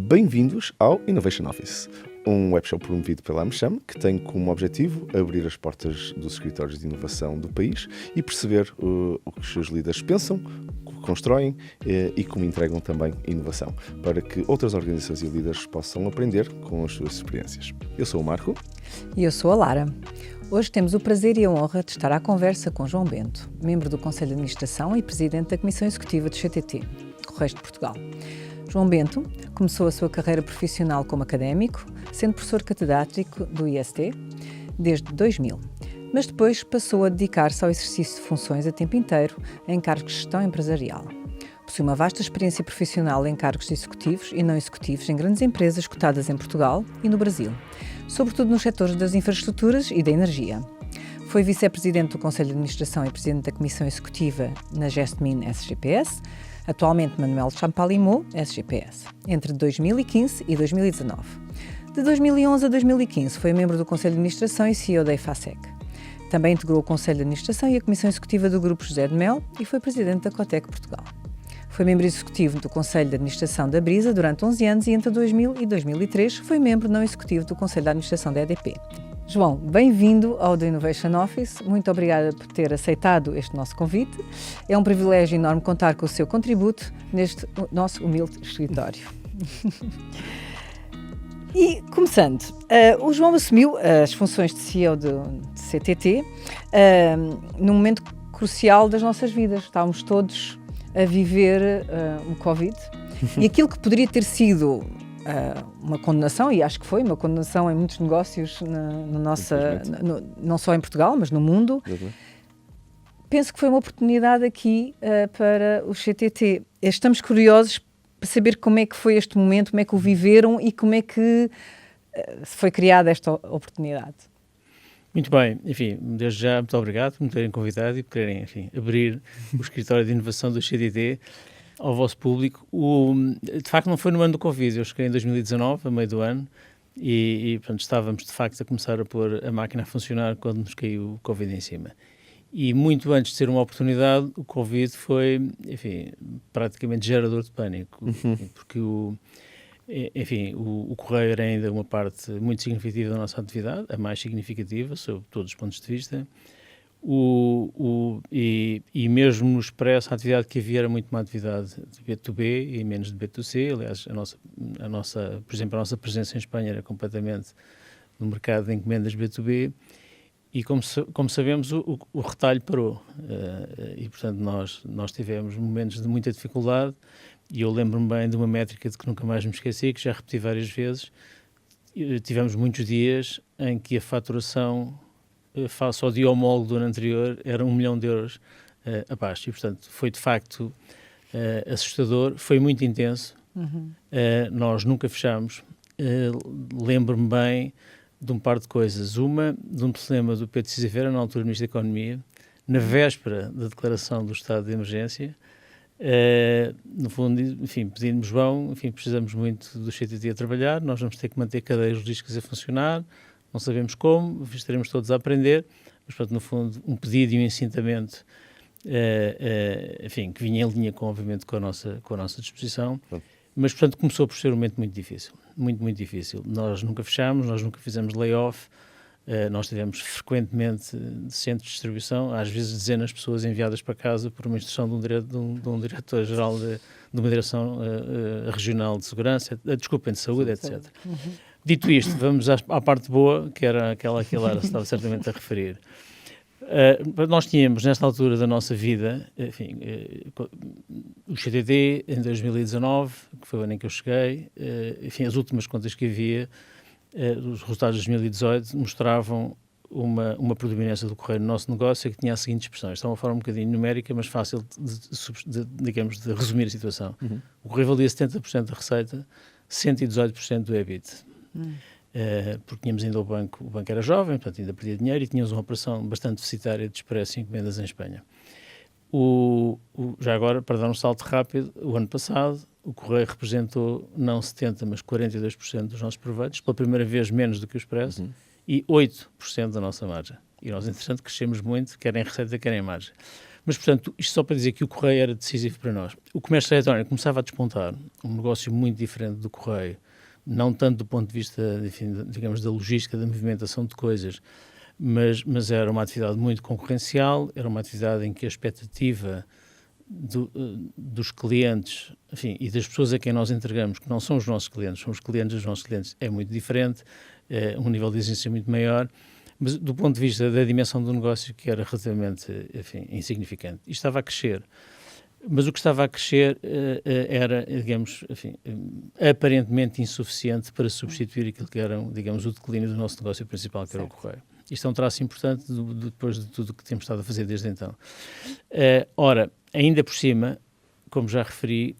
Bem-vindos ao Innovation Office, um webshow promovido pela AmCham que tem como objetivo abrir as portas dos escritórios de inovação do país e perceber o que os seus líderes pensam, o que constroem e como entregam também inovação, para que outras organizações e líderes possam aprender com as suas experiências. Eu sou o Marco. E eu sou a Lara. Hoje temos o prazer e a honra de estar à conversa com João Bento, membro do Conselho de Administração e presidente da Comissão Executiva do CTT, Correios de Portugal. João Bento começou a sua carreira profissional como académico, sendo professor catedrático do IST desde 2000, mas depois passou a dedicar-se ao exercício de funções a tempo inteiro em cargos de gestão empresarial. Possui uma vasta experiência profissional em cargos executivos e não executivos em grandes empresas cotadas em Portugal e no Brasil, sobretudo nos setores das infraestruturas e da energia. Foi vice-presidente do Conselho de Administração e presidente da Comissão Executiva na Gestmin SGPS, atualmente Manuel Champalimau SGPS, entre 2015 e 2019. De 2011 a 2015 foi membro do Conselho de Administração e CEO da EFASEC. Também integrou o Conselho de Administração e a Comissão Executiva do Grupo José de Mel e foi presidente da Cotec Portugal. Foi membro executivo do Conselho de Administração da Brisa durante 11 anos e entre 2000 e 2003 foi membro não executivo do Conselho de Administração da EDP. João, bem-vindo ao The Innovation Office. Muito obrigada por ter aceitado este nosso convite. É um privilégio enorme contar com o seu contributo neste nosso humilde escritório. E, começando, o João assumiu as funções de CEO de CTT num momento crucial das nossas vidas. Estávamos todos a viver o Covid e aquilo que poderia ter sido uma condenação, e acho que foi uma condenação em muitos negócios não só em Portugal, mas no mundo. Penso que foi uma oportunidade aqui para o CTT. Estamos curiosos para saber como é que foi este momento, como é que o viveram e como é que foi criada esta oportunidade. Muito bem, enfim, desde já muito obrigado por me terem convidado e por quererem, enfim, abrir o escritório de inovação do CTT ao vosso público. De facto não foi no ano do Covid, eu cheguei em 2019, a meio do ano, e portanto, estávamos de facto a começar a pôr a máquina a funcionar quando nos caiu o Covid em cima. E muito antes de ser uma oportunidade, o Covid foi, enfim, praticamente gerador de pânico, porque o Correio era ainda uma parte muito significativa da nossa atividade, a mais significativa, sob todos os pontos de vista. E mesmo no Expresso, a atividade que havia era muito uma atividade de B2B e menos de B2C. Aliás, por exemplo, a nossa presença em Espanha era completamente no mercado de encomendas B2B. E como sabemos, o retalho parou. E, portanto, nós tivemos momentos de muita dificuldade. E eu lembro-me bem de uma métrica de que nunca mais me esqueci, que já repeti várias vezes. Tivemos muitos dias em que a faturação face ao dia homólogo do ano anterior era 1 milhão de euros abaixo. E, portanto, foi de facto assustador, foi muito intenso. Nós nunca fechámos. Lembro-me bem de um par de coisas. Uma, de um telefonema do Pedro Cisiveira, na altura Ministro da Economia, na véspera da declaração do estado de emergência. No fundo, enfim, pedimos, João, enfim, precisamos muito do CTT a trabalhar, nós vamos ter que manter cadeias logísticas a funcionar, não sabemos como, estaremos todos a aprender, mas, portanto, no fundo, um pedido e um incitamento, enfim, que vinha em linha, obviamente, com a nossa disposição, mas, portanto, começou por ser um momento muito difícil, muito difícil. Nós nunca fechámos, nós nunca fizemos layoff, nós tivemos frequentemente centros de distribuição, às vezes dezenas de pessoas enviadas para casa por uma instrução de um diretor-geral de uma direção regional de segurança, de saúde, etc. Dito isto, vamos à parte boa, que era aquela que a Lara estava certamente a referir. Nós tínhamos, nesta altura da nossa vida, enfim, o CTT em 2019, que foi o ano em que eu cheguei, enfim, as últimas contas que havia, os resultados de 2018 mostravam uma predominância do Correio no nosso negócio que tinha a seguinte expressão. Isto é uma forma um bocadinho numérica, mas fácil de resumir a situação. O Correio valia 70% da receita, 118% do EBIT. Porque tínhamos ainda o banco era jovem, portanto ainda perdia dinheiro e tínhamos uma operação bastante deficitária de expresso e encomendas em Espanha. Já agora, para dar um salto rápido, o ano passado o Correio representou não 70%, mas 42% dos nossos proveitos, pela primeira vez menos do que o Expresso, e 8% da nossa margem. E nós, entretanto, crescemos muito, quer em receita, quer em margem. Mas, portanto, isto só para dizer que o correio era decisivo para nós. O comércio eletrónico começava a despontar, um negócio muito diferente do correio, não tanto do ponto de vista, enfim, digamos, da logística, da movimentação de coisas, mas era uma atividade muito concorrencial, era uma atividade em que a expectativa dos clientes, enfim, e das pessoas a quem nós entregamos, que não são os nossos clientes, são os clientes dos nossos clientes, é muito diferente, é um nível de exigência muito maior, mas do ponto de vista da dimensão do negócio, que era relativamente, enfim, insignificante. E estava a crescer. Mas o que estava a crescer era, digamos, enfim, aparentemente insuficiente para substituir aquilo que era, digamos, o declínio do nosso negócio principal, que era o correio. Isto é um traço importante depois de tudo o que temos estado a fazer desde então. Ora, ainda por cima, como já referi,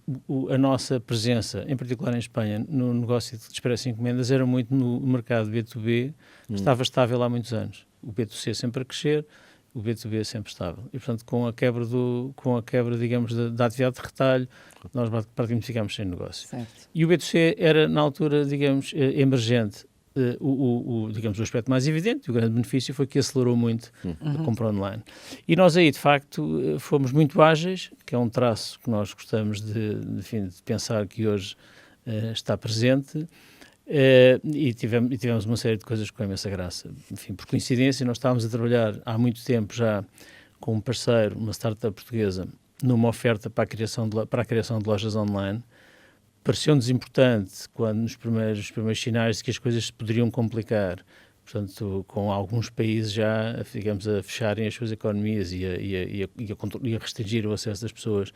a nossa presença, em particular em Espanha, no negócio de expresso encomendas, era muito no mercado B2B, que estava estável há muitos anos. O B2C sempre a crescer, o B2B é sempre estável. E, portanto, com a quebra, digamos, da atividade de retalho, nós praticamente ficámos sem negócio. Certo. E o B2C era, na altura, digamos, emergente. Digamos, o aspecto mais evidente, o grande benefício foi que acelerou muito a compra online. E nós aí, de facto, fomos muito ágeis, que é um traço que nós gostamos de pensar que hoje está presente, e tivemos uma série de coisas com imensa graça. Enfim, por coincidência, nós estávamos a trabalhar há muito tempo já com um parceiro, uma startup portuguesa, numa oferta para a criação de lojas online. Pareceu-nos importante quando nos primeiros sinais de que as coisas se poderiam complicar, portanto, com alguns países já, digamos, a fecharem as suas economias e a restringir o acesso das pessoas,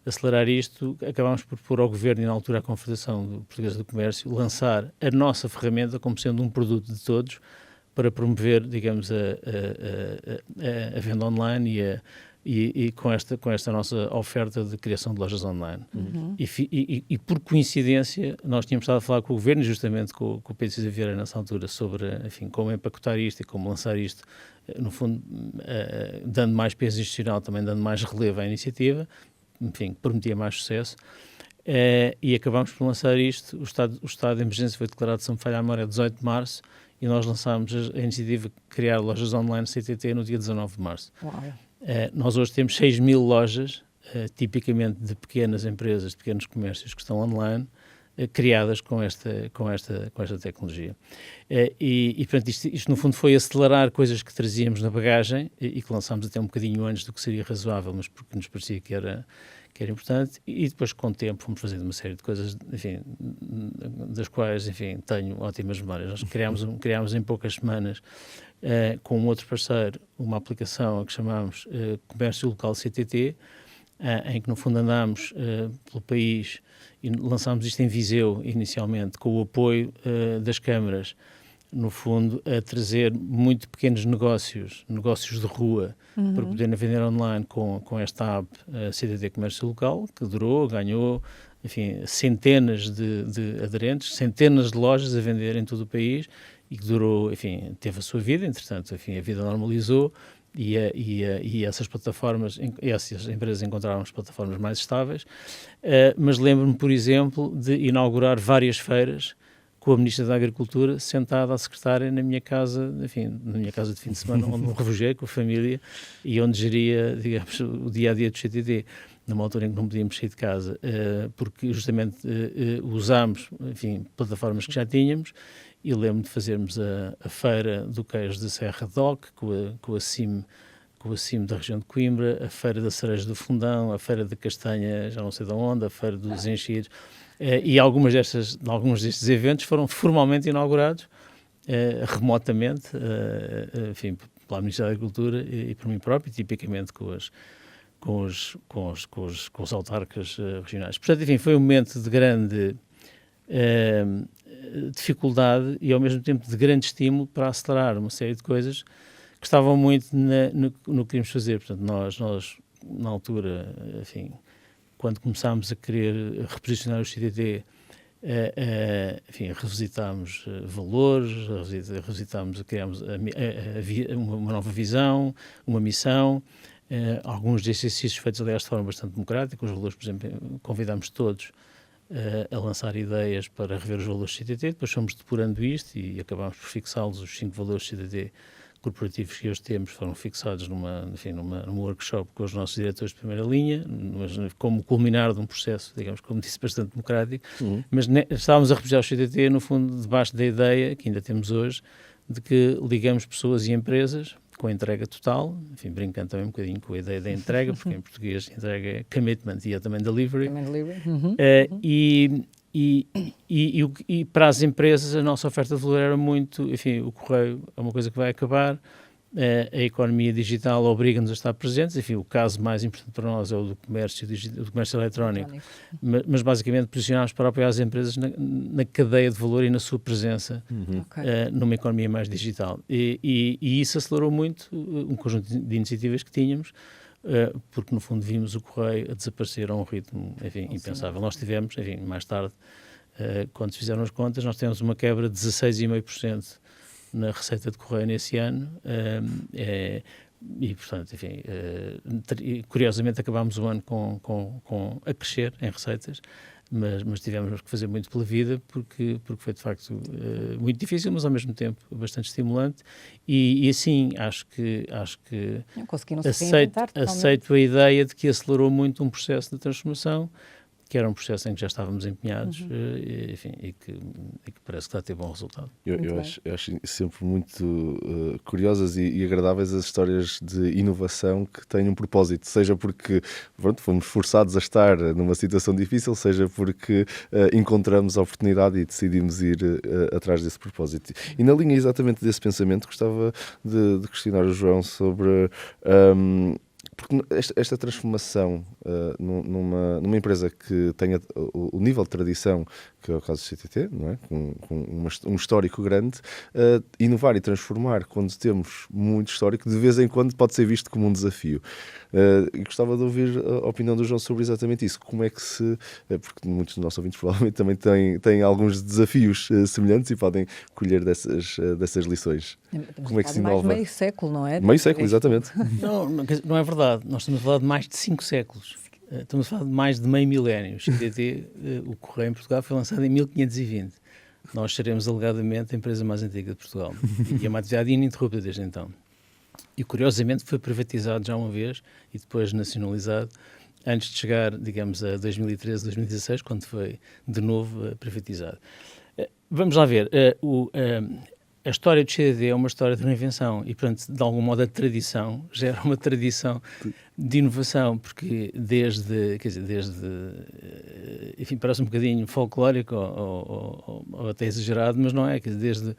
acelerar isto, acabámos por pôr ao Governo e na altura à Confederação Portuguesa do Comércio lançar a nossa ferramenta como sendo um produto de todos para promover, digamos, a venda online e com esta nossa oferta de criação de lojas online. E por coincidência, nós tínhamos estado a falar com o Governo, justamente com o Pedro Cisa Vieira nessa altura, sobre, enfim, como empacotar isto e como lançar isto, no fundo, dando mais peso institucional, também dando mais relevo à iniciativa, enfim, prometia mais sucesso. E acabámos por lançar isto. O estado de emergência foi declarado, se não me falha a memória, 18 de março, e nós lançámos a iniciativa de criar lojas online CTT no dia 19 de março. Uau. Nós hoje temos 6.000 lojas, tipicamente de pequenas empresas, de pequenos comércios que estão online, criadas com esta tecnologia. Portanto, isto no fundo foi acelerar coisas que trazíamos na bagagem e que lançámos até um bocadinho antes do que seria razoável, mas porque nos parecia que era importante, e depois com o tempo fomos fazendo uma série de coisas, enfim, das quais, enfim, tenho ótimas memórias. Nós criámos em poucas semanas, com um outro parceiro, uma aplicação que chamámos Comércio Local CTT, em que no fundo andámos pelo país e lançámos isto em Viseu inicialmente, com o apoio das câmaras, no fundo a trazer muito pequenos negócios de rua, para poderem vender online com esta app CTT Comércio Local, que ganhou, enfim, centenas de aderentes, centenas de lojas a vender em todo o país, e que durou, enfim, teve a sua vida, entretanto, enfim, a vida normalizou, e essas plataformas, essas empresas encontraram as plataformas mais estáveis, mas lembro-me, por exemplo, de inaugurar várias feiras com a Ministra da Agricultura sentada à secretária na minha casa, enfim, na minha casa de fim de semana, onde me refugiei com a família e onde geria, digamos, o dia-a-dia do CTT, numa altura em que não podíamos sair de casa, porque justamente usámos, enfim, plataformas que já tínhamos, e lembro de fazermos a feira do queijo de Serra Doc, com a CIM da região de Coimbra, a feira da cereja do Fundão, a feira da castanha, já não sei de onde, a feira dos enchidos, e alguns destes eventos foram formalmente inaugurados, remotamente, enfim, pela Ministra da Agricultura e por mim próprio, tipicamente com os autarcas regionais. Portanto, enfim, foi um momento de grande dificuldade e ao mesmo tempo de grande estímulo para acelerar uma série de coisas que estavam muito no que queríamos fazer. Portanto, nós na altura, enfim, quando começámos a querer reposicionar o CTT, enfim, revisitámos valores, criámos uma nova visão, uma missão, alguns desses exercícios feitos, aliás, de forma bastante democrática. Os valores, por exemplo, convidámos todos a lançar ideias para rever os valores CTT, depois fomos depurando isto e acabámos por fixá-los, os 5 valores CTT, corporativos que hoje temos foram fixados num workshop com os nossos diretores de primeira linha, mas como culminar de um processo, digamos, como disse, bastante democrático, mas estávamos a representar o CTT, no fundo, debaixo da ideia, que ainda temos hoje, de que ligamos pessoas e empresas com a entrega total, enfim, brincando também um bocadinho com a ideia da entrega, porque em português entrega é commitment e é também delivery. E para as empresas a nossa oferta de valor era muito, enfim, o correio é uma coisa que vai acabar, a economia digital obriga-nos a estar presentes, enfim, o caso mais importante para nós é o do comércio eletrónico, mas basicamente posicionámos para apoiar as empresas na cadeia de valor e na sua presença numa economia mais digital. E isso acelerou muito um conjunto de iniciativas que tínhamos, porque no fundo vimos o correio a desaparecer a um ritmo, enfim, impensável. Nós tivemos, enfim, mais tarde, quando se fizeram as contas, nós tivemos uma quebra de 16,5% na receita de correio nesse ano, e portanto, enfim, curiosamente acabámos o ano a crescer em receitas, mas tivemos que fazer muito pela vida, porque foi de facto muito difícil, mas ao mesmo tempo bastante estimulante, e assim acho que aceito a ideia de que acelerou muito um processo de transformação, que era um processo em que já estávamos empenhados, enfim, e que parece que está a ter bom resultado. Eu acho sempre muito curiosas e agradáveis as histórias de inovação que têm um propósito, seja porque fomos forçados a estar numa situação difícil, seja porque encontramos a oportunidade e decidimos ir atrás desse propósito. E na linha exatamente desse pensamento, gostava de questionar o João sobre... porque esta transformação numa empresa que tenha o nível de tradição, que é o caso do CTT, não é? com um histórico grande, inovar e transformar quando temos muito histórico, de vez em quando pode ser visto como um desafio. E gostava de ouvir a opinião do João sobre exatamente isso. Como é que porque muitos dos nossos ouvintes provavelmente também têm alguns desafios semelhantes e podem colher dessas lições. Como é que se inova? Mais meio século, não é? Meio século, exatamente. Não é verdade. Nós estamos a falar de mais de 5 séculos. Estamos a falar de mais de meio milénio. O Correio em Portugal foi lançado em 1520. Nós seremos alegadamente a empresa mais antiga de Portugal. E é uma atividade ininterrupta desde então. E curiosamente foi privatizado já uma vez e depois nacionalizado, antes de chegar, digamos, a 2013, 2016, quando foi de novo privatizado. Vamos lá ver. A história do CTT é uma história de reinvenção e, portanto, de algum modo a tradição gera uma tradição de inovação, porque enfim, parece um bocadinho folclórico ou até exagerado, mas não é, desde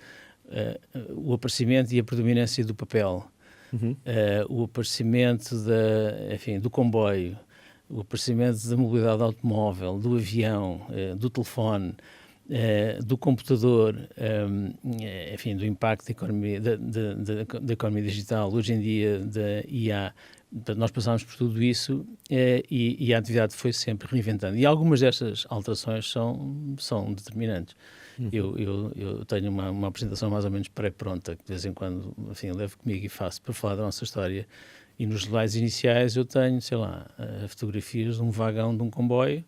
o aparecimento e a predominância do papel, o aparecimento do comboio, o aparecimento da mobilidade automóvel, do avião, do telefone, do computador, enfim, do impacto da economia, da economia digital, hoje em dia da IA. Portanto, nós passámos por tudo isso e a atividade foi sempre reinventando. E algumas destas alterações são determinantes. Eu tenho uma apresentação mais ou menos pré-pronta, que de vez em quando, enfim, levo comigo e faço para falar da nossa história. E nos slides iniciais eu tenho, sei lá, fotografias de um vagão de um comboio,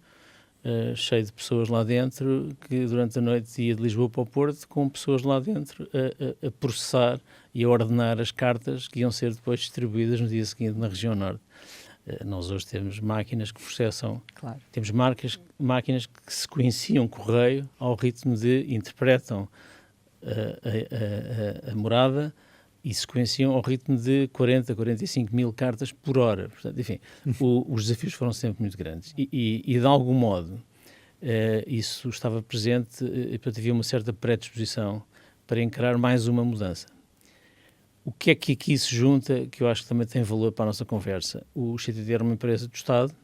cheio de pessoas lá dentro, que durante a noite ia de Lisboa para o Porto, com pessoas lá dentro a processar e a ordenar as cartas que iam ser depois distribuídas no dia seguinte na região norte. Nós hoje temos máquinas que processam, temos máquinas que sequenciam correio ao ritmo de interpretam a morada e sequenciam ao ritmo de 40, 45 mil cartas por hora. Portanto, enfim, os desafios foram sempre muito grandes. E de algum modo, isso estava presente e, portanto, havia uma certa predisposição para encarar mais uma mudança. O que é que aqui se junta, que eu acho que também tem valor para a nossa conversa? O CTT era uma empresa do Estado,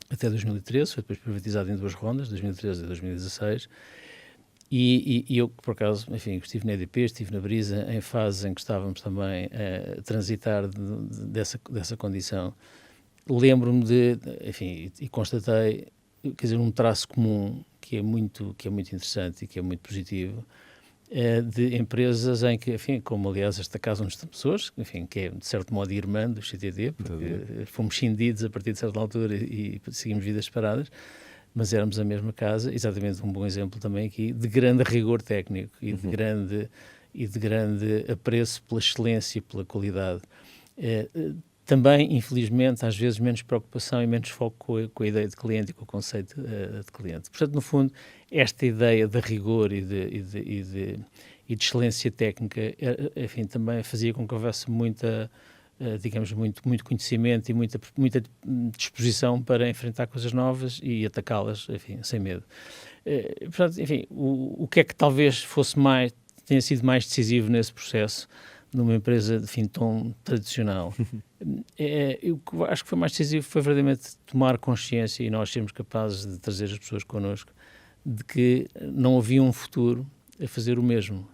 até 2013, foi depois privatizado em 2 rondas, 2013 e 2016, e eu, por acaso, enfim, estive na EDP, estive na Brisa, em fases em que estávamos também a transitar dessa condição. Lembro-me enfim, e constatei, quer dizer, um traço comum que é muito interessante e que é muito positivo, de empresas em que, enfim, como aliás esta casa onde estamos hoje, enfim, que é de certo modo irmã do CTT, porque fomos cindidos a partir de certa altura e seguimos vidas separadas, mas éramos a mesma casa, exatamente um bom exemplo também aqui, de grande rigor técnico e de grande apreço pela excelência e pela qualidade. Também, infelizmente, às vezes menos preocupação e menos foco com a ideia de cliente e com o conceito de cliente. Portanto, no fundo, esta ideia de rigor e de excelência técnica, enfim, também fazia com que houvesse muita, digamos, muito conhecimento e muita disposição para enfrentar coisas novas e atacá-las, enfim, sem medo. Portanto, enfim, o que é que talvez tenha sido mais decisivo nesse processo numa empresa de tom tradicional? Eu acho que foi mais decisivo foi verdadeiramente tomar consciência e nós sermos capazes de trazer as pessoas connosco de que não havia um futuro a fazer o mesmo.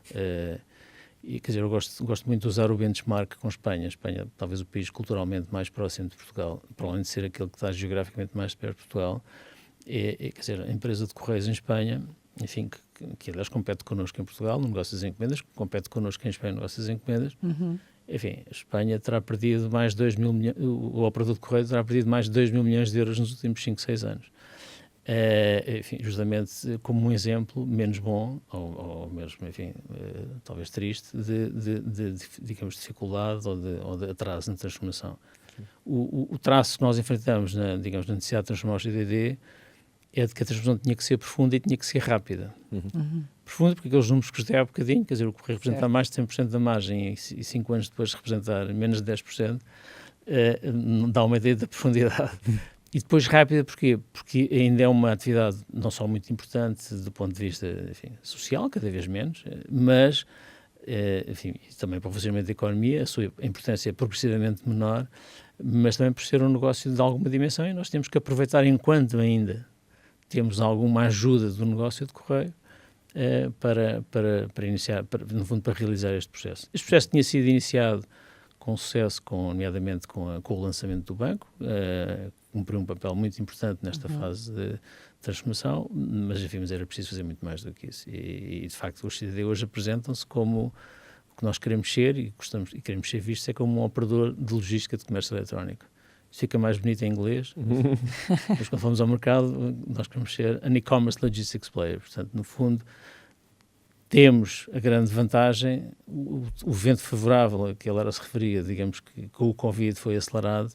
E, quer dizer, eu gosto muito de usar o benchmark com Espanha. Espanha, talvez o país culturalmente mais próximo de Portugal, para além de ser aquele que está geograficamente mais perto de Portugal, quer dizer, a empresa de Correios em Espanha, enfim, que aliás compete connosco em Portugal no negócio das encomendas, compete connosco em Espanha no negócio das encomendas. Enfim, a Espanha terá perdido mais de 2 mil milhões, o operador de Correio terá perdido mais de 2 mil milhões de euros nos últimos 5, 6 anos. Enfim, justamente como um exemplo menos bom, ou mesmo, enfim, talvez triste, digamos, dificuldade ou de atraso na transformação. O traço que nós enfrentamos na necessidade de transformar o CDD é de que a transformação tinha que ser profunda e tinha que ser rápida. Profunda porque aqueles números que vos dei há bocadinho, quer dizer, o Correio representar mais de 100% da margem e 5 anos depois representar menos de 10%, dá uma ideia da profundidade. E depois rápida porquê? Porque ainda é uma atividade não só muito importante do ponto de vista, enfim, social, cada vez menos, mas, enfim, também para o funcionamento da economia, a sua importância é progressivamente menor, mas também por ser um negócio de alguma dimensão e nós temos que aproveitar enquanto ainda temos alguma ajuda do negócio de Correio para iniciar, no fundo, para realizar este processo. Este processo tinha sido iniciado com sucesso, nomeadamente com o lançamento do banco, cumpriu um papel muito importante nesta fase de transformação, mas, enfim, era preciso fazer muito mais do que isso. E de facto, os CDD hoje apresentam-se como o que nós queremos ser e queremos ser vistos como um operador de logística de comércio eletrónico. Isso fica mais bonito em inglês, mas quando fomos ao mercado, nós queremos ser an e-commerce logistics player. Portanto, no fundo, temos a grande vantagem, o vento favorável a que ele se referia, digamos que com o Covid foi acelerado,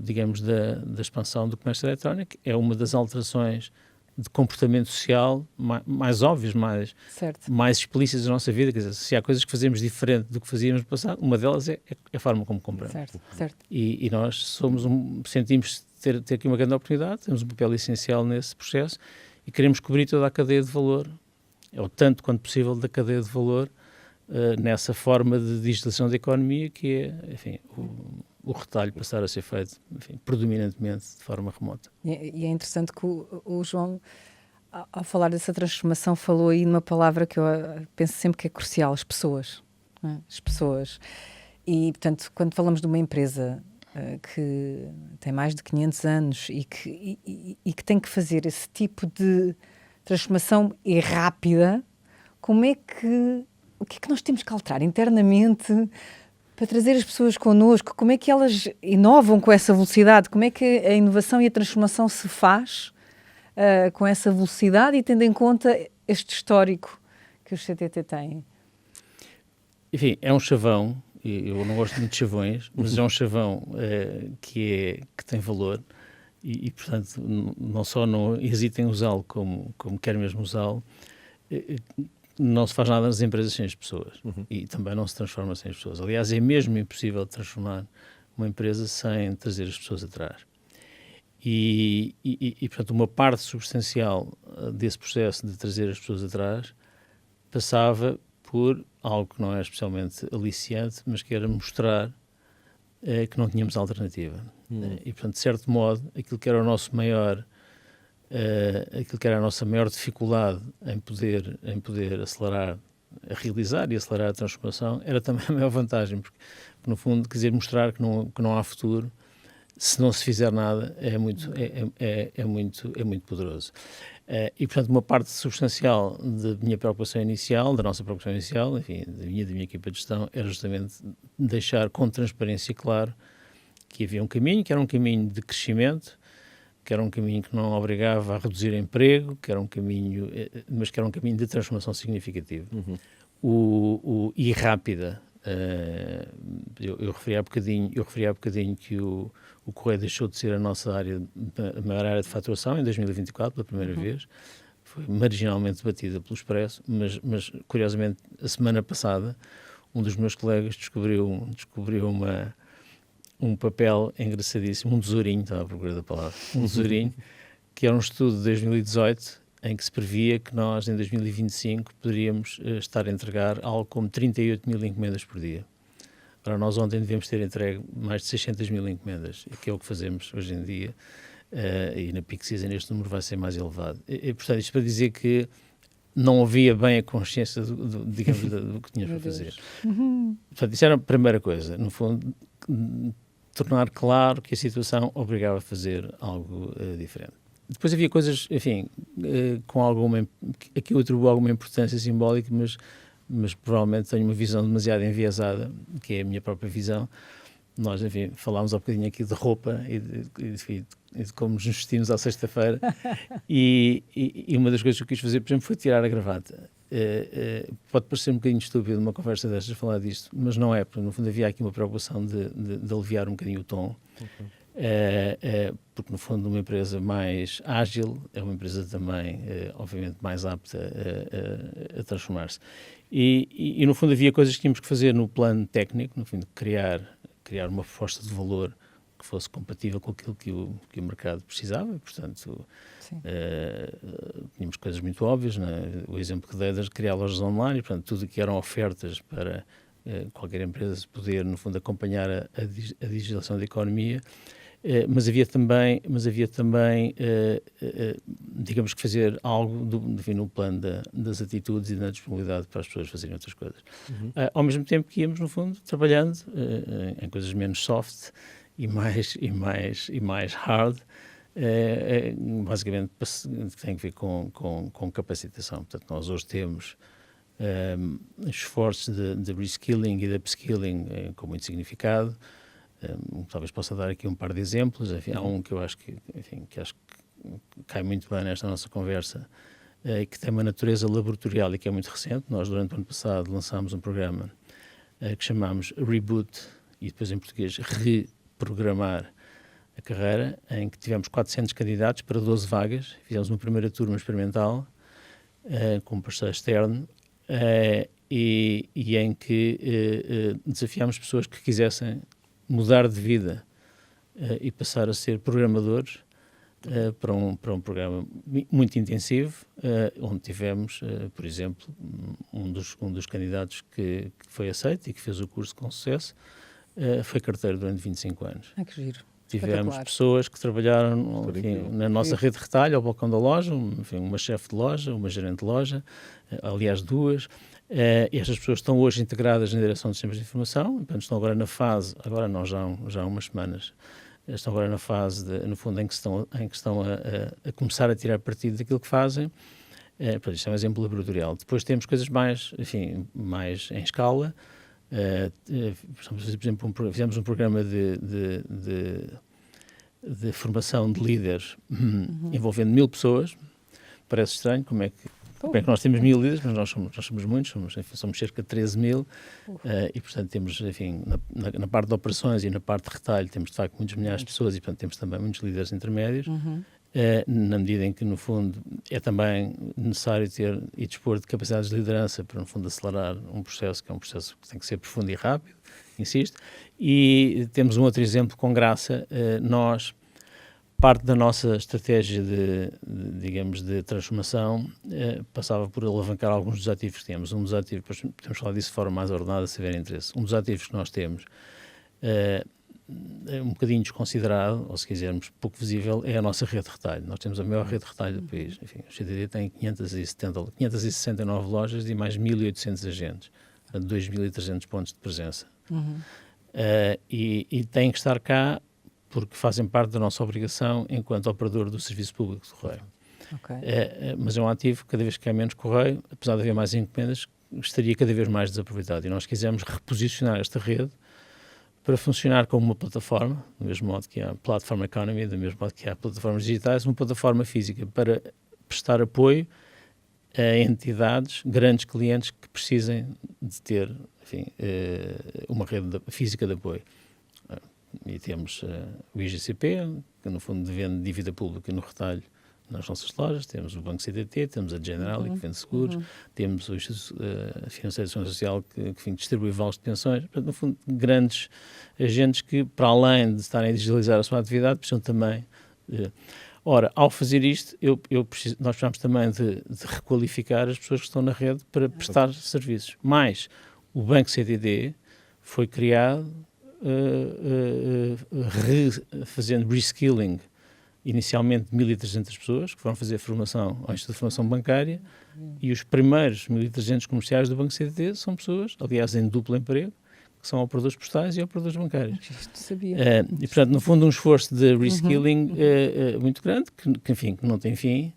digamos, da expansão do comércio eletrónico, é uma das alterações de comportamento social mais óbvias, mais explícitas da nossa vida. Quer dizer, se há coisas que fazemos diferente do que fazíamos no passado, uma delas é a forma como compramos. Certo. E nós sentimos ter aqui uma grande oportunidade, temos um papel essencial nesse processo e queremos cobrir toda a cadeia de valor, o tanto quanto possível da cadeia de valor, nessa forma de digitalização da economia que é, enfim, o retalho passar a ser feito, enfim, predominantemente de forma remota. E é interessante que o João, ao falar dessa transformação, falou aí numa palavra que eu penso sempre que é crucial, as pessoas. Não é? As pessoas. E, portanto, quando falamos de uma empresa que tem mais de 500 anos e que tem que fazer esse tipo de transformação rápida, o que é que nós temos que alterar internamente para trazer as pessoas connosco? Como é que elas inovam com essa velocidade? Como é que a inovação e a transformação se faz com essa velocidade e tendo em conta este histórico que os CTT têm? Enfim, é um chavão, eu não gosto muito de chavões, mas é um chavão que tem valor e, portanto, não só não hesitem em usá-lo como querem mesmo usá-lo. Não se faz nada nas empresas sem as pessoas e também não se transforma sem as pessoas. Aliás, é mesmo impossível transformar uma empresa sem trazer as pessoas atrás. E portanto, uma parte substancial desse processo de trazer as pessoas atrás passava por algo que não é especialmente aliciante, mas que era mostrar que não tínhamos alternativa. E, portanto, de certo modo, aquilo que era a nossa maior dificuldade em poder acelerar, a realizar e acelerar a transformação, era também a maior vantagem, porque no fundo, quer dizer, mostrar que não há futuro, se não se fizer nada, é muito poderoso. E, portanto, uma parte substancial da minha preocupação inicial, da nossa preocupação inicial, enfim, da minha equipa de gestão, era justamente deixar com transparência claro que havia um caminho, que era um caminho de crescimento, que era um caminho que não obrigava a reduzir emprego, mas que era um caminho de transformação significativa. e rápida. Eu referi há bocadinho que o Correio deixou de ser a nossa área, a maior área de faturação em 2024, pela primeira vez. Foi marginalmente batida pelo Expresso, mas curiosamente, a semana passada, um dos meus colegas descobriu um papel engraçadíssimo, um tesourinho, estava à procura da palavra, um tesourinho, que era um estudo de 2018, em que se previa que nós, em 2025, poderíamos estar a entregar algo como 38 mil encomendas por dia. Ora, nós ontem devemos ter entregue mais de 600 mil encomendas, que é o que fazemos hoje em dia, e na peak season este número vai ser mais elevado. Portanto, isto para dizer que não havia bem a consciência do que tinha para fazer. Portanto, isso era a primeira coisa, no fundo, tornar claro que a situação obrigava a fazer algo diferente. Depois havia coisas, enfim, com aqui eu atribuo alguma importância simbólica, mas provavelmente tenho uma visão demasiado enviesada, que é a minha própria visão. Nós, enfim, falámos há bocadinho aqui de roupa e de como nos vestimos à sexta-feira e uma das coisas que eu quis fazer, por exemplo, foi tirar a gravata. Pode parecer um bocadinho estúpido uma conversa destas falar disto, mas não é, porque no fundo havia aqui uma preocupação de aliviar um bocadinho o tom. Porque no fundo uma empresa mais ágil é uma empresa também, obviamente, mais apta a transformar-se. E no fundo havia coisas que tínhamos que fazer no plano técnico, no fundo criar uma proposta de valor que fosse compatível com aquilo que o mercado precisava, e, portanto, tínhamos coisas muito óbvias, né? O exemplo que dei de criar lojas online, e, portanto, tudo o que eram ofertas para qualquer empresa poder, no fundo, acompanhar a digitalização da economia, mas havia também digamos que fazer algo no plano das atitudes e da disponibilidade para as pessoas fazerem outras coisas. Ao mesmo tempo que íamos, no fundo, trabalhando em coisas menos soft e mais hard, basicamente tem a ver com capacitação. Portanto, nós hoje temos esforços de reskilling e de upskilling com muito significado. Talvez possa dar aqui um par de exemplos. Enfim, há um que eu acho que cai muito bem nesta nossa conversa, que tem uma natureza laboratorial e que é muito recente. Nós, durante o ano passado, lançámos um programa que chamámos Reboot, e depois em português Reprogramar a Carreira, em que tivemos 400 candidatos para 12 vagas. Fizemos uma primeira turma experimental com um parceiro externo, e em que desafiámos pessoas que quisessem mudar de vida e passar a ser programadores para um programa muito intensivo, onde tivemos, por exemplo, um dos candidatos que foi aceito e que fez o curso com sucesso, foi carteiro durante 25 anos. Que giro. Tivemos pessoas que trabalharam na nossa rede de retalho, ao balcão da loja, uma chefe de loja, uma gerente de loja, aliás 2. E estas pessoas estão hoje integradas na direção dos sistemas de informação, portanto estão agora na fase, agora não, já há umas semanas, estão agora na fase, no fundo, em que estão a começar a tirar partido daquilo que fazem. Portanto, isto é um exemplo laboratorial. Depois temos coisas mais em escala. Por exemplo, fizemos um programa de formação de líderes envolvendo 1000 pessoas. Parece estranho como é que nós temos 1000 líderes, mas nós somos muitos, somos cerca de 13 mil, e portanto temos, enfim, na parte de operações e na parte de retalho temos de facto muitos milhares de pessoas, e portanto temos também muitos líderes intermédios, na medida em que no fundo é também necessário ter e dispor de capacidades de liderança para no fundo acelerar um processo que é um processo que tem que ser profundo e rápido, insisto. E temos um outro exemplo com graça. Parte da nossa estratégia de transformação passava por alavancar alguns dos ativos que temos. Um dos ativos, podemos falar disso de forma mais ordenada, se houver interesse. Um dos ativos que nós temos, um bocadinho desconsiderado, ou se quisermos, pouco visível, é a nossa rede de retalho. Nós temos a maior rede de retalho do país. Enfim, o CTT tem 569 lojas e mais 1.800 agentes, 2.300 pontos de presença. E tem que estar cá porque fazem parte da nossa obrigação enquanto operador do serviço público de correio. Mas é um ativo, cada vez que há menos correio, apesar de haver mais encomendas, estaria cada vez mais desaproveitado. E nós quisemos reposicionar esta rede para funcionar como uma plataforma, do mesmo modo que há a Platform Economy, do mesmo modo que há plataformas digitais, uma plataforma física para prestar apoio a entidades, grandes clientes que precisem de ter, enfim, uma rede física de apoio. E temos o IGCP, que no fundo vende dívida pública no retalho nas nossas lojas, temos o Banco CTT, temos a Generali, que vende seguros, temos o Instituto Financeiro de Segurança Social, que enfim, distribui vales de pensões. Portanto, no fundo, grandes agentes que, para além de estarem a digitalizar a sua atividade, precisam também... Ora, ao fazer isto, nós precisamos também de requalificar as pessoas que estão na rede para prestar serviços. Mas o Banco CTT foi criado fazendo reskilling, inicialmente 1.300 pessoas que foram fazer formação ao Instituto de Formação Bancária, e os primeiros 1.300 comerciais do Banco CTT são pessoas, aliás, em duplo emprego, que são operadores postais e operadores bancários. Isto sabia. E, portanto, no fundo, um esforço de reskilling muito grande, enfim, que não tem fim.